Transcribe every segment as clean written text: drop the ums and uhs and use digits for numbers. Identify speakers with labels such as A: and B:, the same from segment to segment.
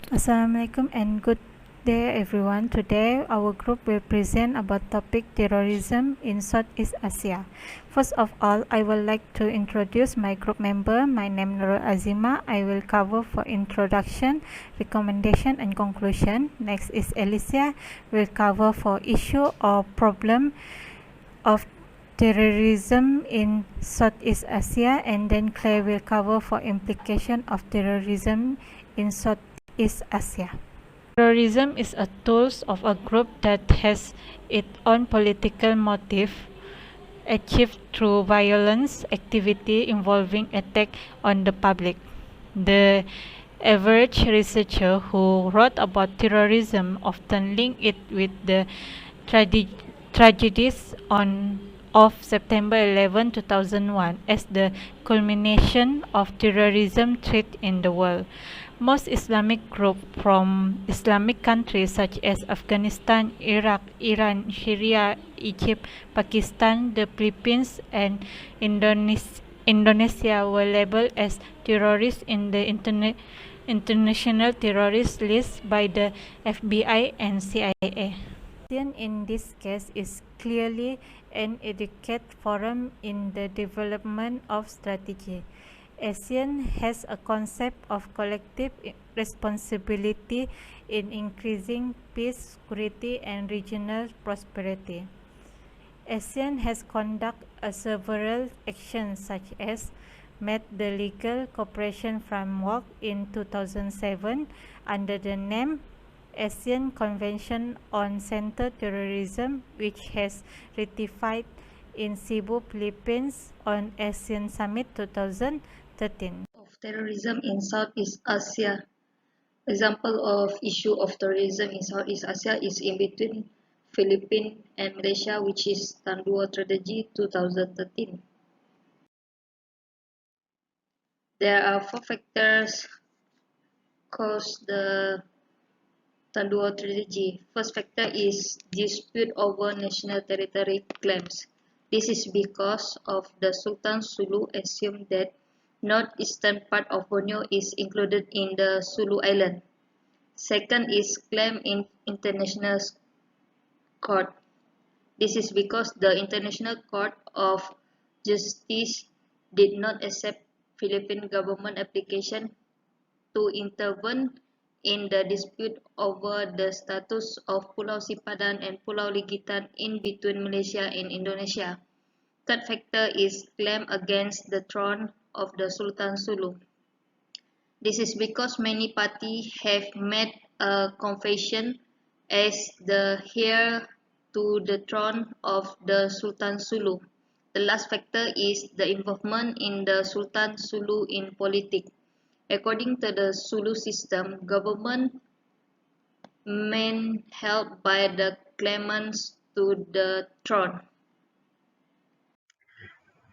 A: Assalamualaikum and good day everyone. Today our group will present about topic terrorism in Southeast Asia. First of all, I would like to introduce my group member. My name is Nurul Azima. I will cover for introduction, recommendation and conclusion. Next is Alicia will cover for issue or problem of terrorism in Southeast Asia, and then Claire will cover for implication of terrorism in Southeast Asia. Terrorism is a tool of a group that has its own political motive achieved through violence activity involving attack on the public. The average researcher who wrote about terrorism often linked it with the tragedies of September 11, 2001 as the culmination of terrorism threat in the world. Most Islamic groups from Islamic countries such as Afghanistan, Iraq, Iran, Syria, Egypt, Pakistan, the Philippines, and Indonesia were labeled as terrorists in the international terrorist list by the FBI and CIA. ASEAN in this case is clearly an adequate forum in the development of strategy. ASEAN has a concept of collective responsibility in increasing peace, security, and regional prosperity. ASEAN has conducted several actions such as made the legal cooperation framework in 2007 under the name ASEAN Convention on Counter-Terrorism, which has ratified in Cebu, Philippines on ASEAN Summit 2013.
B: Of terrorism in Southeast Asia. Example of issue of terrorism in Southeast Asia is in between Philippines and Malaysia, which is Tandua Tragedy 2013. There are four factors cause the Tandua Tragedy. First factor is dispute over national territory claims. This is because of the Sultan Sulu assumed that northeastern part of Borneo is included in the Sulu Island. Second is claim in international court. This is because the International Court of Justice did not accept Philippine government application to intervene in the dispute over the status of Pulau Sipadan and Pulau Ligitan in between Malaysia and Indonesia. Third factor is claim against the throne of the Sultan Sulu. This is because many parties have made a confession as the heir to the throne of the Sultan Sulu. The last factor is the involvement in the Sultan Sulu in politics. According to the Sulu system, government men held by the claimants to the throne.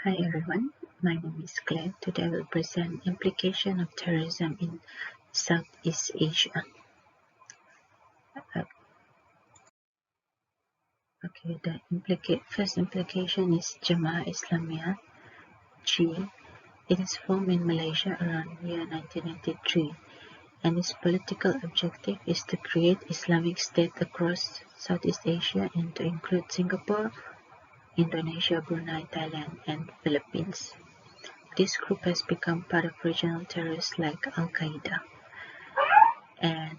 C: Hi everyone, my name is Claire. Today I will present implication of terrorism in Southeast Asia. The first implication is Jamaah Islamiyah (G). It is formed in Malaysia around year 1993, and its political objective is to create Islamic State across Southeast Asia and to include Singapore, Indonesia, Brunei, Thailand, and Philippines. This group has become part of regional terrorists like Al-Qaeda, and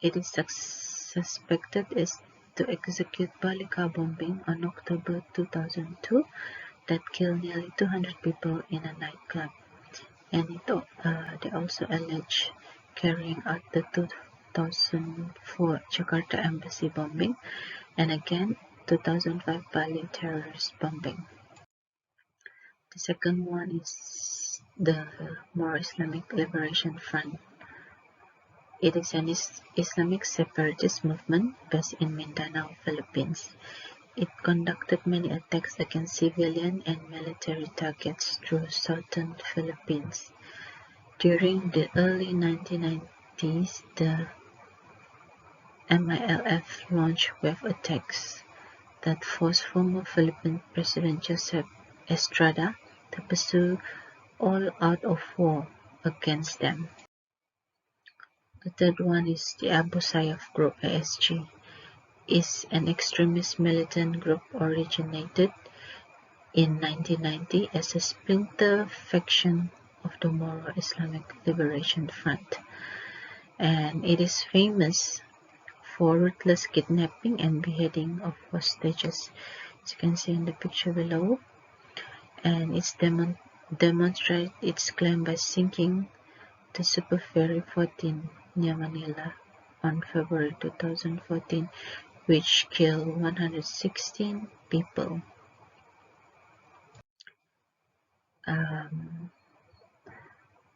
C: it is suspected as to execute Balika bombing on October 2002 that killed nearly 200 people in a nightclub. And they also allege carrying out the 2004 Jakarta embassy bombing and again 2005 Bali terrorist bombing. The second one is the More Islamic Liberation Front. It is an Islamic separatist movement based in Mindanao, Philippines. It conducted many attacks against civilian and military targets through southern Philippines. During the early 1990s, the MILF launched wave attacks that forced former Philippine President Joseph Estrada to pursue all out of war against them. The third one is the Abu Sayyaf Group ASG. Is an extremist militant group originated in 1990 as a splinter faction of the Moro Islamic Liberation Front, and it is famous for ruthless kidnapping and beheading of hostages, as you can see in the picture below. And it's demonstrate its claim by sinking the Super Ferry 14 near Manila on February 2014, which killed 116 people.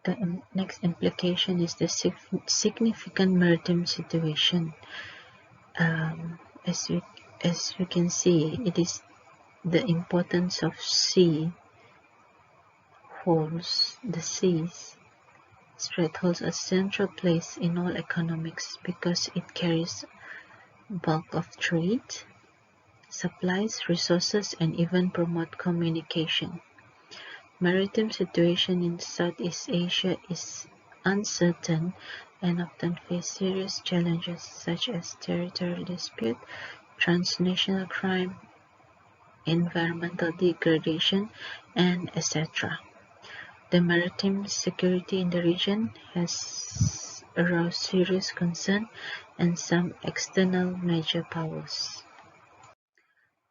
C: The next implication is the significant maritime situation. As we can see, it is the importance of sea holds the seas. Strait holds a central place in all economics because it carries bulk of trade, supplies, resources, and even promote communication. Maritime situation in Southeast Asia is uncertain and often face serious challenges such as territorial dispute, transnational crime, environmental degradation, and etc. The maritime security in the region has aroused serious concern and some external major powers.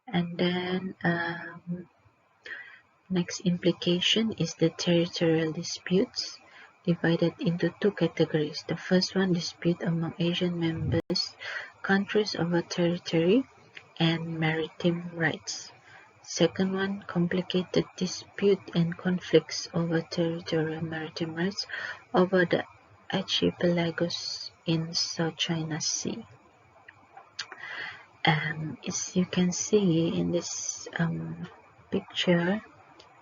C: And then next implication is the territorial disputes, divided into two categories. The first one, dispute among Asian members countries over territory and maritime rights. Second one, complicated dispute and conflicts over territorial maritime rights over the archipelagos in South China Sea. As you can see in this picture,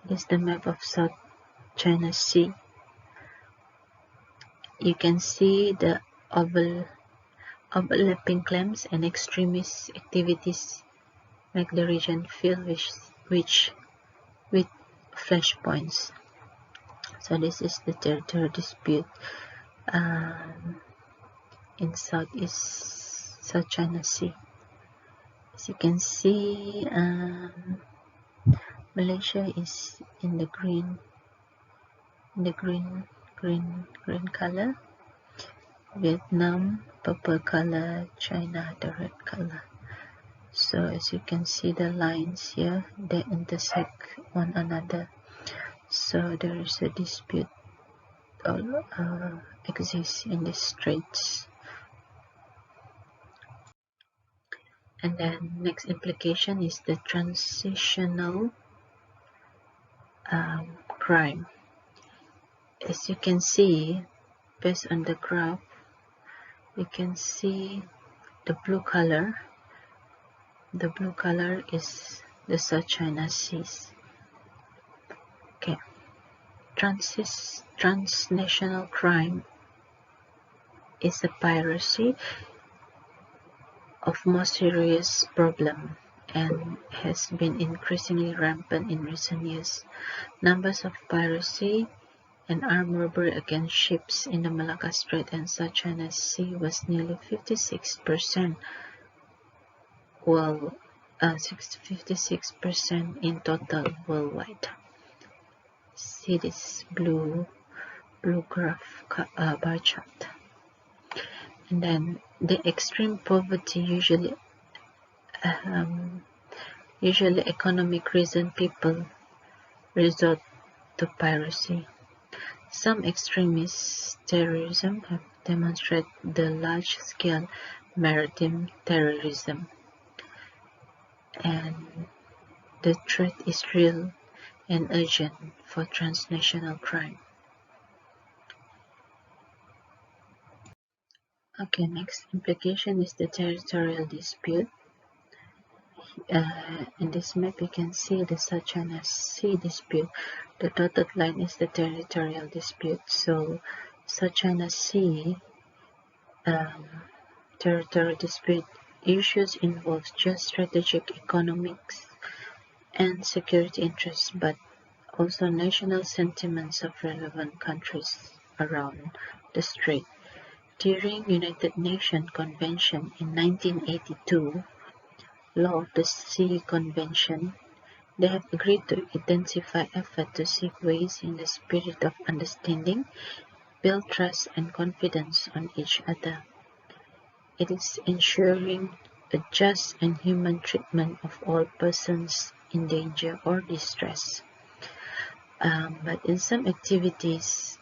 C: this is the map of South China Sea. You can see the overlapping claims and extremist activities make the region filled with flashpoints. So this is the territorial dispute in South China Sea. As you can see, Malaysia is in the green color, Vietnam purple color, China the red color. So as you can see, the lines here, they intersect one another, so there is a dispute exists in the straits. And then next implication is the transitional crime. As you can see, based on the graph, you can see the blue color. The blue color is the South China Seas. Okay. Transnational crime is a piracy of more serious problem and has been increasingly rampant in recent years. Numbers of piracy and armed robbery against ships in the Malacca Strait and South China Sea was nearly 56%, well, 56% in total worldwide. See this blue graph bar chart. And then the extreme poverty, usually economic reason people resort to piracy. Some extremist terrorism have demonstrated the large-scale maritime terrorism, and the threat is real and urgent for transnational crime. Okay, next implication is the territorial dispute. In this map, you can see the South China Sea dispute. The dotted line is the territorial dispute. So, South China Sea territorial dispute issues involve geostrategic, economics, and security interests, but also national sentiments of relevant countries around the strait. During United Nations Convention in 1982, Law of the Sea Convention, they have agreed to intensify effort to seek ways in the spirit of understanding, build trust and confidence on each other. It is ensuring a just and human treatment of all persons in danger or distress. But in some activities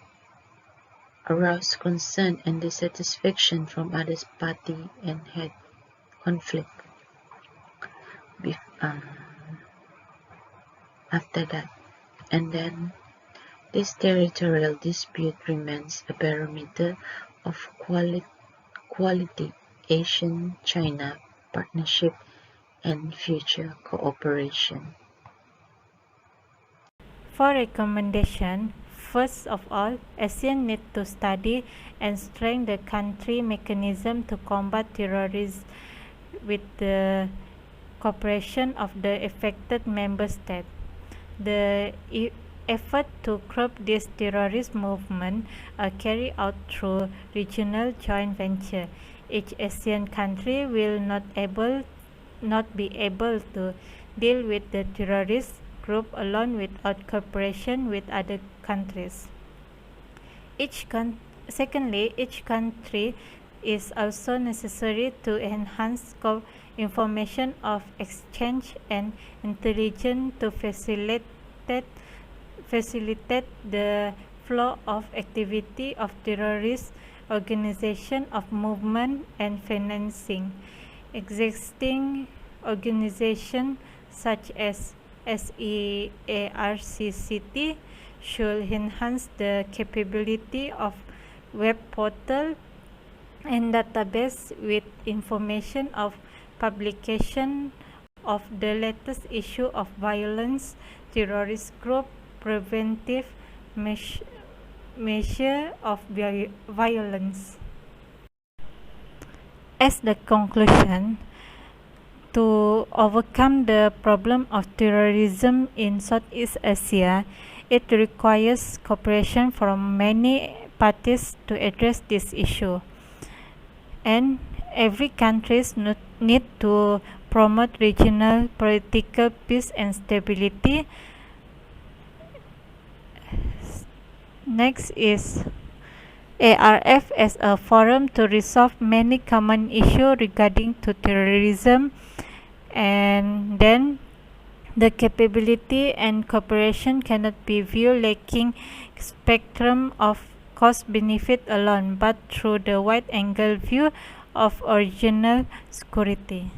C: arouse concern and dissatisfaction from other party and had conflict after that. And then this territorial dispute remains a barometer of quality Asian-China partnership and future cooperation.
A: For recommendation, first of all, ASEAN needs to study and strengthen the country mechanism to combat terrorism with the cooperation of the affected member states. The effort to curb this terrorist movement are carried out through regional joint venture. Each ASEAN country will not be able to deal with the terrorist group alone without cooperation with other countries. Secondly, each country is also necessary to enhance information of exchange and intelligence to facilitate the flow of activity of terrorist organization of movement and financing. Existing organizations such as SEARCCT should enhance the capability of web portal and database with information of publication of the latest issue of violence, terrorist group, preventive measure of violence. As the conclusion, to overcome the problem of terrorism in Southeast Asia, it requires cooperation from many parties to address this issue. And every country need to promote regional political peace and stability. Next is ARF as a forum to resolve many common issues regarding to terrorism, and then the capability and cooperation cannot be viewed lacking spectrum of cost benefit alone, but through the wide angle view of original security.